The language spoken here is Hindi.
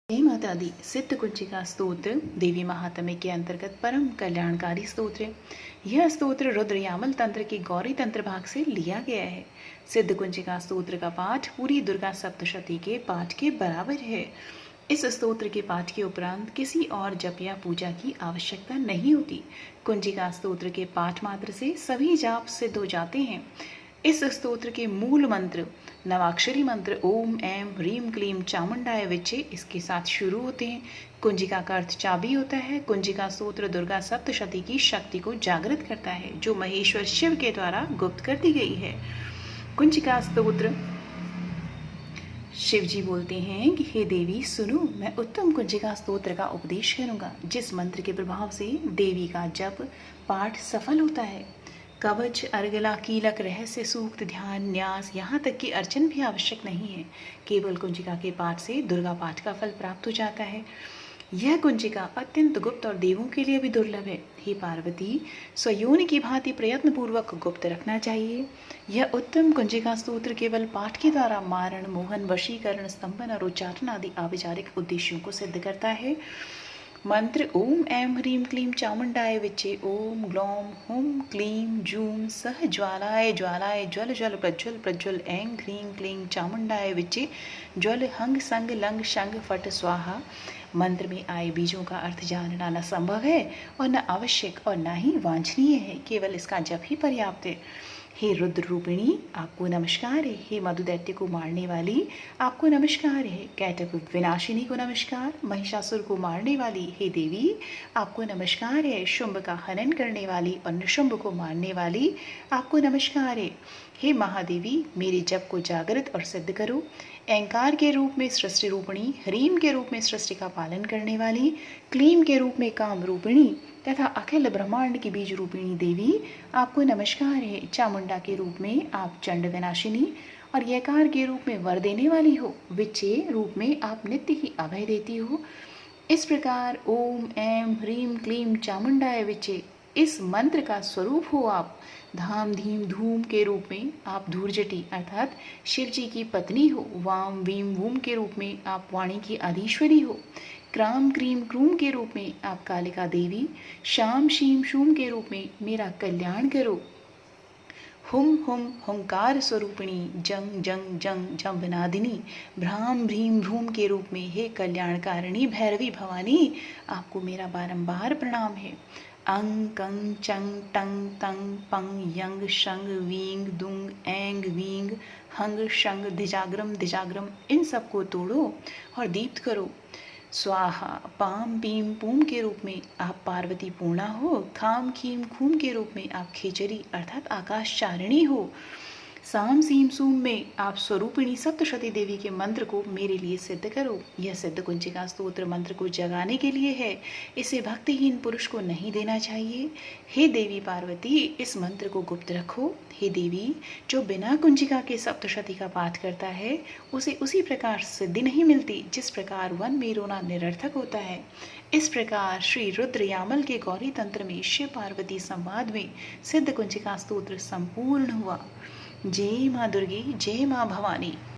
जय माता दी। सिद्ध कुंजिका स्तोत्र देवी महात्म्य के अंतर्गत परम कल्याणकारी स्तोत्र है। यह स्तोत्र रुद्र यामल तंत्र के गौरी तंत्र भाग से लिया गया है। सिद्ध कुंजिका स्तोत्र का पाठ पूरी दुर्गा सप्तशती के पाठ के बराबर है। इस स्तोत्र के पाठ के उपरांत किसी और जप या पूजा की आवश्यकता नहीं होती। कुंजिका स्तोत्र के पाठ मात्र से सभी जाप सिद्ध हो जाते हैं। इस स्तोत्र के मूल मंत्र नवाक्षरी मंत्र ओम ऐं ह्रीं क्लीं चामुंडाय विचे इसके साथ शुरू होते हैं। कुंजिका का अर्थ चाबी होता है। कुंजिका स्तोत्र दुर्गा सप्तशती की शक्ति को जागृत करता है, जो महेश्वर शिव के द्वारा गुप्त कर दी गई है। कुंजिका स्तोत्र शिव जी बोलते हैं कि हे देवी सुनो, मैं उत्तम कुंजिका स्तोत्र का उपदेश करूंगा, जिस मंत्र के प्रभाव से देवी का जप पाठ सफल होता है। कवच, अर्गला, कीलक, रहस्य सूक्त, ध्यान, न्यास, यहाँ तक कि अर्चन भी आवश्यक नहीं है। केवल कुंजिका के पाठ से दुर्गा पाठ का फल प्राप्त हो जाता है। यह कुंजिका अत्यंत गुप्त और देवों के लिए भी दुर्लभ है। हे पार्वती, स्वयोनि की भांति प्रयत्न पूर्वक गुप्त रखना चाहिए। यह उत्तम कुंजिका स्तोत्र केवल पाठ के द्वारा मारण, मोहन, वशीकरण, स्तंभन और उच्चाटन आदि आविचारिक उद्देश्यों को सिद्ध करता है। मंत्र ओम ऐं ह्रीं क्लीं चामुंडाय विचे ओम ग्लौम हुम क्लीं जूम सह ज्वालाय ज्वालाय ज्वल ज्वल प्रज्वल प्रज्वल ऐं ह्रीं क्लीं चामुंडाय विचे ज्वल हंग संग लंग शंग फट स्वाहा। मंत्र में आए बीजों का अर्थ जानना न संभव है और न आवश्यक और न ही वांछनीय है। केवल इसका जप ही पर्याप्त है। हे रुद्र रूपिणी, आपको नमस्कार है। हे मधु दैत्य को मारने वाली, आपको नमस्कार है। कैटक विनाशिनी को नमस्कार। महिषासुर को मारने वाली हे देवी, आपको नमस्कार है। शुंभ का हनन करने वाली और निशुंभ को मारने वाली, आपको नमस्कार है। हे महादेवी, मेरे जप को जागृत और सिद्ध करो। ऐंकार के रूप में सृष्टि रूपिणी, ह्रीम के रूप में सृष्टि का पालन करने वाली, क्लीम के रूप में काम रूपिणी तथा अखिल ब्रह्मांड की बीज रूपिणी देवी, आपको नमस्कार है। चामुंडा के रूप में आप चंड विनाशिनी और यकार के रूप में वर देने वाली हो। विचे रूप में आप नित्य ही अभय देती हो। इस प्रकार ओम ऐं ह्रीं क्लीं चामुंडाय विचे इस मंत्र का स्वरूप हो आप। धाम धीम धूम के रूप में आप धूर्जटी अर्थात शिव जी की पत्नी हो। वाम वीम वूम के रूप में आप वाणी की अधीश्वरी हो। क्राम क्रीम क्रूम के रूप में आप कालिका देवी। शाम शीम शूम के रूप में मेरा कल्याण करो। हुम हुम हुंकार स्वरूपिणी जंग जंग जंग जंभनादिनी भ्राम भ्रीम भ्रूम के रूप में हे कल्याणकारिणी भैरवी भवानी, आपको मेरा बारंबार प्रणाम है। अंग कंग चंग टंग तंग पंग यंग शंग वींग दुंग ऐंग वींग हंग शंग धिजाग्रम धिजाग्रम इन सबको तोड़ो और दीप्त करो। स्वाहा पाम पीम पूम के रूप में आप पार्वती पूर्णा हो। खाम खीम खूम के रूप में आप खेचरी अर्थात आकाश चारिणी हो। साम सीम सूम में आप स्वरूपिणी सप्तशती देवी के मंत्र को मेरे लिए सिद्ध करो। यह सिद्ध कुंजिका स्तोत्र मंत्र को जगाने के लिए है। इसे भक्तिहीन पुरुष को नहीं देना चाहिए। हे देवी पार्वती, इस मंत्र को गुप्त रखो। हे देवी, जो बिना कुंजिका के सप्तशती का पाठ करता है उसे उसी प्रकार सिद्धि नहीं मिलती जिस प्रकार वन में रोना निरर्थक होता है। इस प्रकार श्री रुद्र यामल के गौरी तंत्र में शिव पार्वती संवाद में सिद्ध कुंजिका स्तोत्र संपूर्ण हुआ। जय माँ दुर्गे, जय माँ भवानी।